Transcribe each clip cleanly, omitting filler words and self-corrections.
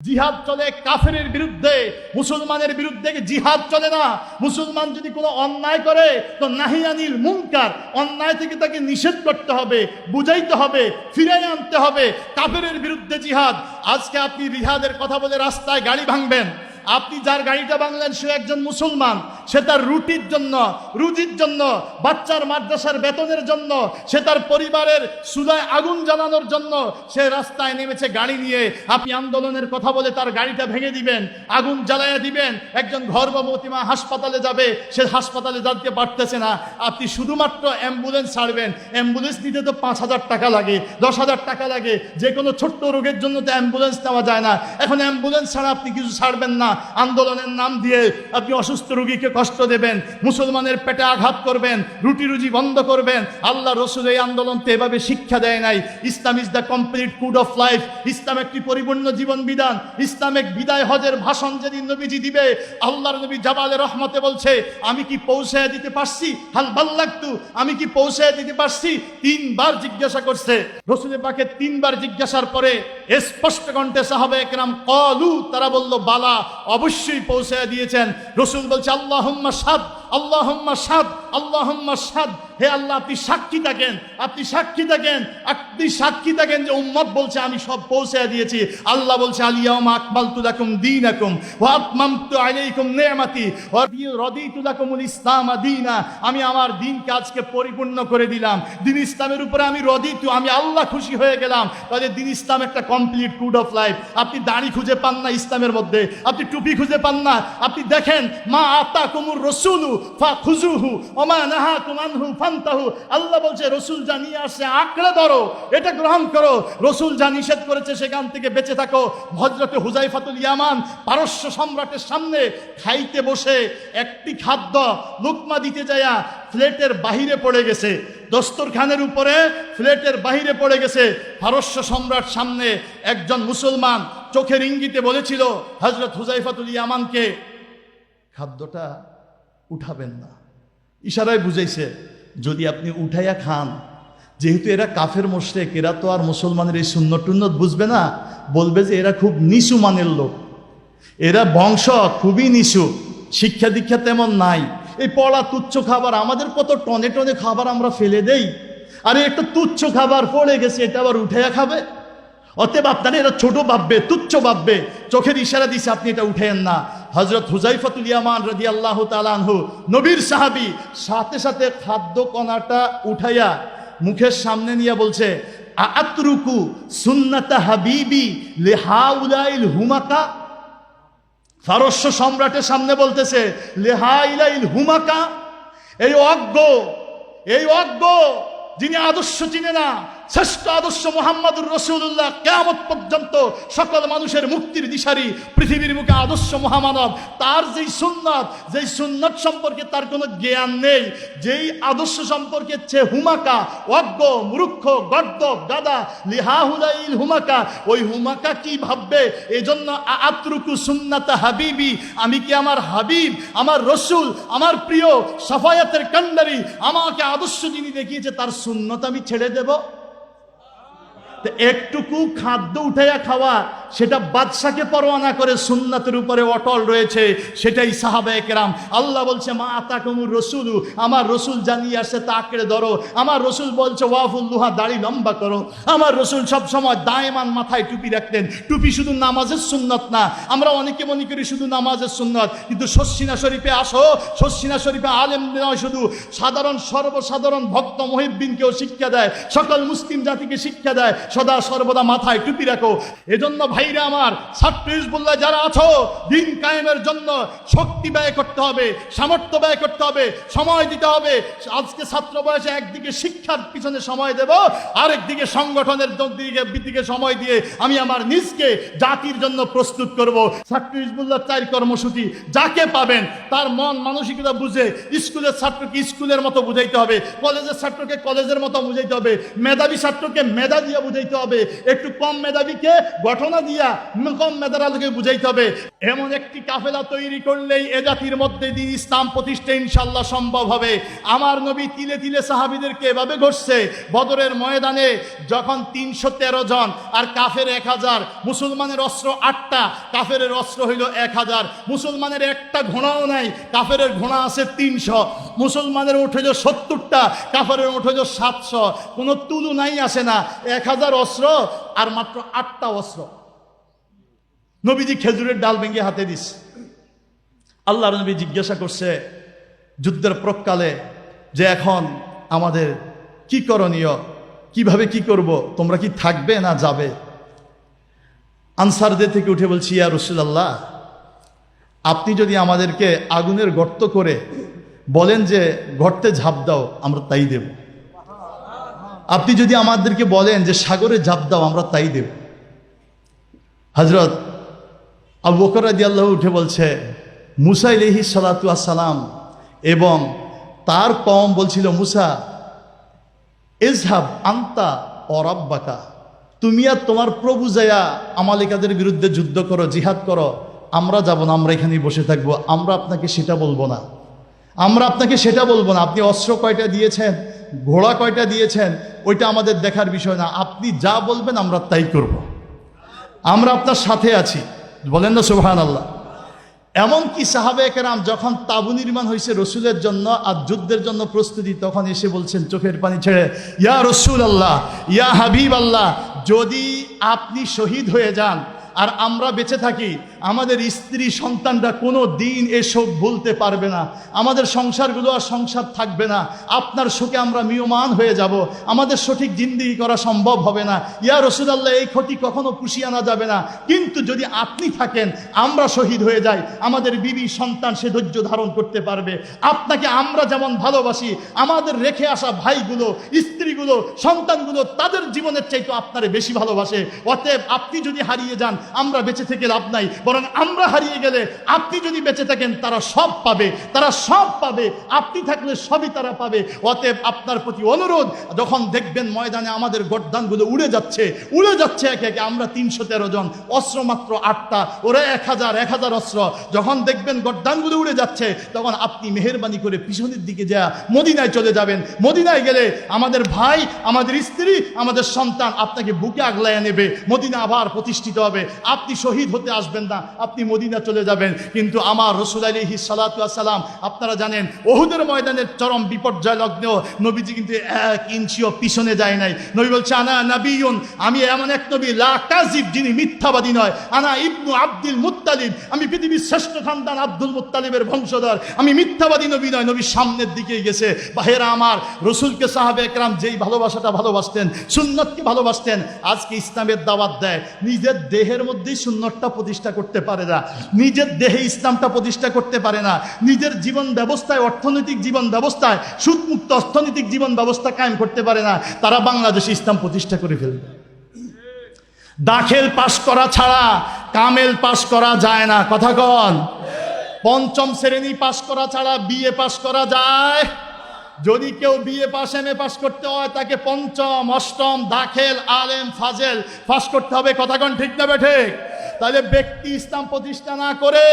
জিহাদ চলে কাফেরের বিরুদ্ধে, মুসলমানের বিরুদ্ধে জিহাদ চলে না। মুসলমান যদি কোনো অন্যায় করে তো নাহি আনিল মুনকার, অন্যায় থেকে তাকে নিষেধ করতে হবে, বুঝাইতে হবে, ফিরাই আনতে হবে। কাফেরের বিরুদ্ধে জিহাদ। আজকে আপনি জিহাদের কথা বলে রাস্তায় গাড়ি ভাঙবেন, আপনি যার গাড়িটা ভাঙলেন সে একজন মুসলমান, সে তার রুটির জন্য, বাচ্চার মাদ্রাসার বেতনের জন্য, সে তার পরিবারের চুলায় আগুন জ্বালানোর জন্য সে রাস্তায় নেমেছে গাড়ি নিয়ে। আপনি আন্দোলনের কথা বলে তার গাড়িটা ভেঙে দিবেন, আগুন জ্বালাইয়া দিবেন। একজন গর্ভবতী মা হাসপাতালে যাবে, সে হাসপাতালে যেতে পারতেছে না, আপনি শুধুমাত্র অ্যাম্বুলেন্স ছাড়বেন। অ্যাম্বুলেন্স নিতে তো 5,000 টাকা লাগে, 10,000 টাকা লাগে। যে কোনো ছোট্ট রোগের জন্য তো অ্যাম্বুলেন্স নেওয়া যায় না। এখন অ্যাম্বুলেন্স ছাড়া আপনি কিছু ছাড়বেন না। আন্দোলনের নাম দিয়ে আপনি অসুস্থ রোগীকে কষ্ট দেবেন, মুসলমানের পেটে আঘাত করবেন, রুটি রুজি বন্ধ করবেন। আল্লাহ রসুল এই আন্দোলনতে এভাবে শিক্ষা দেয় নাই। Islam is the complete code of life. Islam একটি পরিপূর্ণ জীবন বিধান। ইসলামিক বিদায় হজের ভাষণ যেদিন নবীজি দিবে, আল্লাহর নবী জাবালে রহমতে বলছে, আমি কি পৌঁছায় দিতে পারছি? হাল বাল্লাগতু, আমি কি পৌঁছায় দিতে পারছি? 3 বার জিজ্ঞাসা করছে। রসুল পাকে 3 বার জিজ্ঞাসার পরে স্পষ্ট কণ্ঠে সাহাবায়ে কেরাম ক্বালু, তারা বলল বালা, অবশ্যই পৌঁছায় দিয়েছেন। রসুল বলছে আল্লাহুম্মা শাদ, আল্লাহুম্মা শাদ, আল্লাহুম্মা শাদ। হে আল্লাহ, আপনি সাক্ষী থাকেন, আপনি সাক্ষী থাকেন, আপনি সাক্ষী থাকেন যে উম্মত বলছে আমি সব পৌঁছায় দিয়েছি। আল্লাহ বলছে আল-ইয়াওমা আকমালতু লাকুম দীনাকুম ওয়া আতমামতু আলাইকুম নি'মাতি ওয়া রাদিতু লাকুমুল ইসলাম দীনা। আমি আমার দ্বীনকে আজকে পরিপূর্ণ করে দিলাম। দ্বীন ইসলামের উপরে আমি রাদিতু, আমি আল্লাহ খুশি হয়ে গেলাম। তাহলে দ্বীন ইসলাম একটা কমপ্লিট কোড অফ লাইফ। আপনি দাড়ি খুঁজে পান না ইসলামের মধ্যে, আপনি টুপি খুঁজে পান না। আপনি দেখেন মা আতাকুমুর রাসূলু ফাখুযুহু ওয়া মা নাহাকুম আনহু ফান্তাহু। আল্লাহ বলছে রসুল যা নিয়ে আসছে আঁকড়ে ধরো, এটা গ্রহণ করো। রসুল যা নিষেধ করেছে সেখান থেকে বেঁচে থাকো। হযরত হুযায়ফাতুল ইয়ামান পারস্য সম্রাটের সামনে খাইতে বসে একটি খাদ্য লুকমা দিতে যায়া প্লেটের বাহিরে পড়ে গেছে, দস্তরখানের উপরে প্লেটের বাহিরে পড়ে গেছে। পারস্য সম্রাট সামনে একজন মুসলমান চোখের ইঙ্গিতে বলেছিল হযরত হুযায়ফাতুল ইয়ামানকে, খাদ্যটা উঠাবেন না। ইশারায় বুঝাইছে যদি আপনি উঠাইয়া খান, যেহেতু এরা কাফের মুশরিক, এরা তো আর মুসলমানের এই সুন্নত টুন্নত বুঝবে না, বলবে যে এরা খুব নিচু মানের লোক, এরা বংশ খুবই নিচু, শিক্ষা দীক্ষা তেমন নাই। এই পড়া তুচ্ছ খাবার, আমাদের কত টনে টনে খাবার আমরা ফেলে দেই, আর একটা তুচ্ছ খাবার পড়ে গেছে এটা আবার উঠাইয়া খাবে। অতএব আপনারা এরা ছোট ভাববে, তুচ্ছ ভাববে। চোখের ইশারা দিছে আপনি এটা উঠেন না। হযরত হুযায়ফাতুল ইয়ামান রাদিয়াল্লাহু তাআলা আনহু, নবীর সাহাবী, সাথে সাথে খাদ্য কণাটা উঠাইয়া মুখের সামনে নিয়ে বলছে আতরুকু সুন্নাতা হাবিবি লিহাউলাইল হুমাকা। ফারস্য সম্রাটের সামনে বলতেছে লিহাইলাইল হুমাকা। এই অজ্ঞ যিনি আদর্শ চিনে না, শ্রেষ্ঠ আদর্শ মুহাম্মদুর রাসূলুল্লাহ, কিয়ামত পর্যন্ত সকল মানুষের মুক্তির দিশারি, পৃথিবীর মুখে আদর্শ মহামানব, তার যেই সুন্নাত সম্পর্কে তার কোনো জ্ঞান নেই, যেই আদর্শ সম্পর্কে হুমাকা, অজ্ঞ, মূর্খ, গর্দভ, গাদা, লিহাহুলাইল হুমাকা। ওই হুমাকা কি ভাববে? এজন্য আতরুকু সুন্নাতা হাবিবি, আমি কি আমার হাবিব, আমার রসুল, আমার প্রিয় সাফায়াতের কান্ডারি, আমাকে আদর্শ যিনি দেখিয়েছে তার সুন্নত আমি ছেড়ে দেব? একটুকু খাদ্য উঠাইয়া খাওয়া, সেটা বাদশাকে পরোয়া না করে সুন্নাতের উপরে অটল রয়েছে, সেটাই সাহাবায়ে কেরাম। আল্লাহ বলছে মা আতাকুমুর রাসূলু, আমার রসুল জানিয়ে আসছে তা আঁকড়ে ধরো। আমার রসুল বলছে ওয়াফুল্লুহা, দাড়ি লম্বা করো। আমার রসুল সব সময় দায়মান মাথায় টুপি রাখতেন। টুপি শুধু নামাজের সুন্নত না, আমরা অনেকে মনে করি শুধু নামাজের সুন্নত, কিন্তু শর্ষিনা শরীফে আসো, শর্ষিনা শরীফে আলেম নয় শুধু, সর্বসাধারণ ভক্ত মুহিব্বিনকেও শিক্ষা দেয়, সকল মুসলিম জাতিকে শিক্ষা দেয়, সদা সর্বদা মাথায় টুপি রাখো। এজন্য ভাইরা আমার, ছাত্র হিজবুল্লাহ যারা আছো, দ্বীন কায়েমের জন্য শক্তি ব্যয় করতে হবে, সামর্থ্য ব্যয় করতে হবে, সময় দিতে হবে। আজকে ছাত্র বয়সে একদিকে শিক্ষার পিছনে সময় দেব, আরেকদিকে সংগঠনের দিকে সময় দিয়ে আমি আমার নিজকে জাতির জন্য প্রস্তুত করব। ছাত্র হিজবুল্লাহ 4 কর্মসূচি, যাকে পাবেন তার মন মানসিকতা বুঝে স্কুলের ছাত্রকে স্কুলের মতো বুঝাইতে হবে, কলেজের ছাত্রকে কলেজের মতো বুঝাইতে হবে, মেধাবী ছাত্রকে মেধা দিয়ে বুঝাইতে বুঝাইতে হবে, একটু কম মেধাবীকে ঘটনা দিয়া কম মেধার আলোকে বুঝাইতে হবে। এমন একটি কাফেলা তৈরি করলেই এ জাতির মধ্যে দিন ইসলাম প্রতিষ্ঠা ইনশাল্লাহ সম্ভব হবে। আমার নবী তিলে তিলে সাহাবীদেরকে এভাবে ঘটছে। বদরের ময়দানে যখন 313 জন আর কাফের 1000, মুসলমানের অস্ত্র 8টা, কাফের অস্ত্র হইল 1000। মুসলমানের একটা ঘোড়াও নাই, কাফের ঘোড়া আছে 300। মুসলমানের উঠ হইল 70টা, কাফের উঠ হইল 700। কোনো তুলু নাই, আসে না। 1000 অস্ত্র আর মাত্র 8টা অস্ত্র। নবীজি খেজুরের ডাল ভেঙে হাতে দিস। আল্লাহর নবী জিজ্ঞাসা করছে যুদ্ধের প্রকালে যে এখন আমাদের কি করণীয়, কিভাবে কি করব, তোমরা কি থাকবে না যাবে? আনসারদের থেকে উঠে বলছি, ইয়া রাসূলুল্লাহ, আপনি যদি আমাদেরকে আগুনের গর্ত করে বলেন যে গর্তে ঝাঁপ দাও, আমরা তাই দেব। আপনি যদি আমাদেরকে বলেন যে সাগরে ঝাঁপ দাও, আমরা তাই দেব। হযরত আবু বকর রাদিয়াল্লাহু উঠে বলছে, মুসা আলাইহিস সালাতু ওয়াস সালাম এবং তার কওম বলছিল, মুসা ইজহাব আনতা ওয়া রাব্বাকা, তুমি আর তোমার প্রভু যায়া আমালিকাদের বিরুদ্ধে যুদ্ধ করো, জিহাদ করো। আমরা যাব না, আমরা এখানেই বসে থাকবো। আমরা আপনাকে সেটা বলবো না, আমরা আপনাকে সেটা বলবো না। আপনি অস্ত্র কয়টা দিয়েছেন, ঘোড়া কয়টা দিয়েছেন, ওইটা আমাদের দেখার বিষয় না। আপনি যা বলবেন আমরা তাই করব, আমরা আপনার সাথে আছি। বলেন না সুবহানাল্লাহ। এমনকি সাহাবায়ে কেরাম যখন তাবু নির্মাণ হয়েছে রসুলের জন্য আর যুদ্ধের জন্য প্রস্তুতি, তখন এসে বলছেন চোখের পানি ছেড়ে, ইয়া রাসূলুল্লাহ, ইয়া হাবিবাল্লাহ, যদি আপনি শহীদ হয়ে যান আর আমরা বেঁচে থাকি, আমাদের স্ত্রী সন্তানরা কোনো দিন এসব ভুলতে পারবে না। আমাদের সংসারগুলো আর সংসার থাকবে না। আপনার শোকে আমরা মিয়মান হয়ে যাব, আমাদের সঠিক জিন্দেগি করা সম্ভব হবে না। ইয়া রাসূলুল্লাহ, এই ক্ষতি কখনো পুষিয়ে আনা যাবে না। কিন্তু যদি আপনি থাকেন, আমরা শহীদ হয়ে যাই, আমাদের বিবি সন্তান সে ধৈর্য ধারণ করতে পারবে। আপনাকে আমরা যেমন ভালোবাসি, আমাদের রেখে আসা ভাইগুলো, স্ত্রীগুলো, সন্তানগুলো তাদের জীবনের চাইতে আপনারে বেশি ভালোবাসে। অতএব আপনি যদি হারিয়ে যান, আমরা বেঁচে থেকে লাভ নাই, বরং আমরা হারিয়ে গেলে আপনি যদি বেঁচে থাকেন তারা সব পাবে, তারা সব পাবে। আপনি থাকলে সবই তারা পাবে। অতএব আপনার প্রতি অনুরোধ, যখন দেখবেন ময়দানে আমাদের গর্দানগুলো উড়ে যাচ্ছে একে একে, আমরা 313 জন, অস্ত্র মাত্র 8টা, ওরা 1000 অস্ত্র, যখন দেখবেন গর্দানগুলো উড়ে যাচ্ছে, তখন আপনি মেহেরবানি করে পিছনের দিকে যা মদিনায় চলে যাবেন। মদিনায় গেলে আমাদের ভাই, আমাদের স্ত্রী, আমাদের সন্তান আপনাকে বুকে আগলায় নেবে। মদিনা আবার প্রতিষ্ঠিত হবে। আপনি শহীদ হতে আসবেন না, আপনি মদিনা চলে যাবেন। কিন্তু আমার রাসূল আলাইহিস সালাতু ওয়াস সালাম, আপনারা জানেন উহুদের ময়দানের চরম বিপর্যয় লগ্ন, নবীজি কিন্তু 1 ইঞ্চিও পিছনে যায় নাই। নবী বলছে, আনা নবিয়ুন, আমি এমন এক নবী, লা কাযিব, যিনি মিথ্যাবাদী নয়। আনা ইবনু আব্দুল মুত্তালিব, আমি পৃথিবীর শ্রেষ্ঠ খানদান আব্দুল মুত্তালিবের বংশধর, আমি মিথ্যাবাদী নবী নয়। নবী সামনের দিকেই গেছে। ভাইয়েরা আমার, রাসূলকে সাহাবায়ে কেরাম যেই ভালোবাসাটা ভালোবাসতেন, সুন্নতকে ভালোবাসতেন, আজকে ইসলামের দাওয়াত দেয়, নিজের দেহের মধ্যেই সুন্নতটা প্রতিষ্ঠা করতে পারে না, নিজের দেহে ইসলামটা প্রতিষ্ঠা করতে পারে না, নিজের জীবন ব্যবস্থায়, অর্থনৈতিক জীবন ব্যবস্থায় সুদমুক্ত অর্থনৈতিক জীবন ব্যবস্থা কায়েম করতে পারে না, তারা বাংলাদেশে ইসলাম প্রতিষ্ঠা করে ফেলবে। দাখিল পাশ করা ছাড়া কামেল পাশ করা যায় না, কথা কন। পঞ্চম শ্রেণী পাশ করা ছাড়া বিএ পাশ করা যায়? যদি কেউ বিএ পাস, এমএ পাস করতে হয়, তাকে পঞ্চম, অষ্টম, দাখিল, আলেম, ফাজেল পাস করতে হবে। কথা কন ঠিক না বেঠিক? তাহলে ব্যক্তি ইসলাম প্রতিষ্ঠা না করে,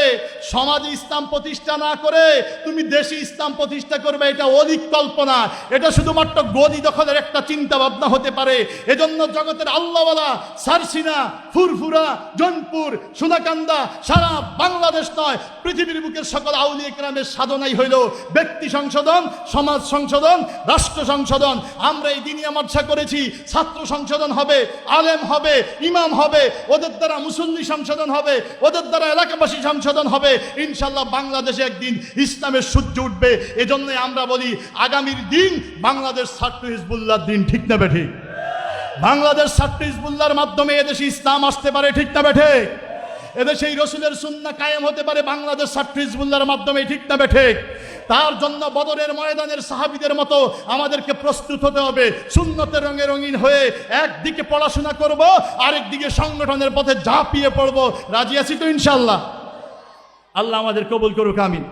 সমাজে ইসলাম প্রতিষ্ঠা না করে তুমি দেশে ইসলাম প্রতিষ্ঠা করবে, এটা অধিক কল্পনা। এটা শুধুমাত্র গদি দখলের একটা চিন্তা ভাবনা হতে পারে। এজন্য জগতের আল্লাহওয়ালা সারসিনা, ফুরফুরা, জনপুর, সোনাকান্দা, সারা বাংলাদেশ নয়, পৃথিবীর বুকের সকল আউলিয়া কেরামের সাধনাই হইল ব্যক্তি সংশোধন, সমাজ সংশোধন, রাষ্ট্র সংশোধন। আমরা এই দিনই মাদ্রাসা করেছি, ছাত্র সংশোধন হবে, আলেম হবে, ইমাম হবে, ওদের দ্বারা মুসল্লি সংশোধন হবে, ওদের দ্বারা এলাকাবাসী সংশোধন হবে। ইনশাল্লাহ বাংলাদেশে একদিন ইসলামের সূর্য উঠবে। এজন্যই আমরা বলি, আগামীর দিন বাংলাদেশ ছাত্র হিজবুল্লাহর দিন, ঠিক না বেঠিক? বাংলাদেশ ছাত্র হিজবুল্লাহর মাধ্যমে এদেশে ইসলাম আসতে পারে, ঠিক না বেঠিক? এদেশে এই রসুলের সুন্নাহ কায়েম হতে পারে বাংলাদেশ ছাত্র হিজবুল্লাহর মাধ্যমে, ঠিক না বেঠিক? তার জন্য বদরের ময়দানের সাহাবীদের মতো আমাদেরকে প্রস্তুত হতে হবে। সুন্নতের রঙে রঙিন হয়ে একদিকে পড়াশোনা করব, আরেকদিকে সংগঠনের পথে ঝাঁপিয়ে পড়ব। রাজি আছি তো ইনশাআল্লাহ? আল্লাহ আমাদের কবুল করুক, আমিন।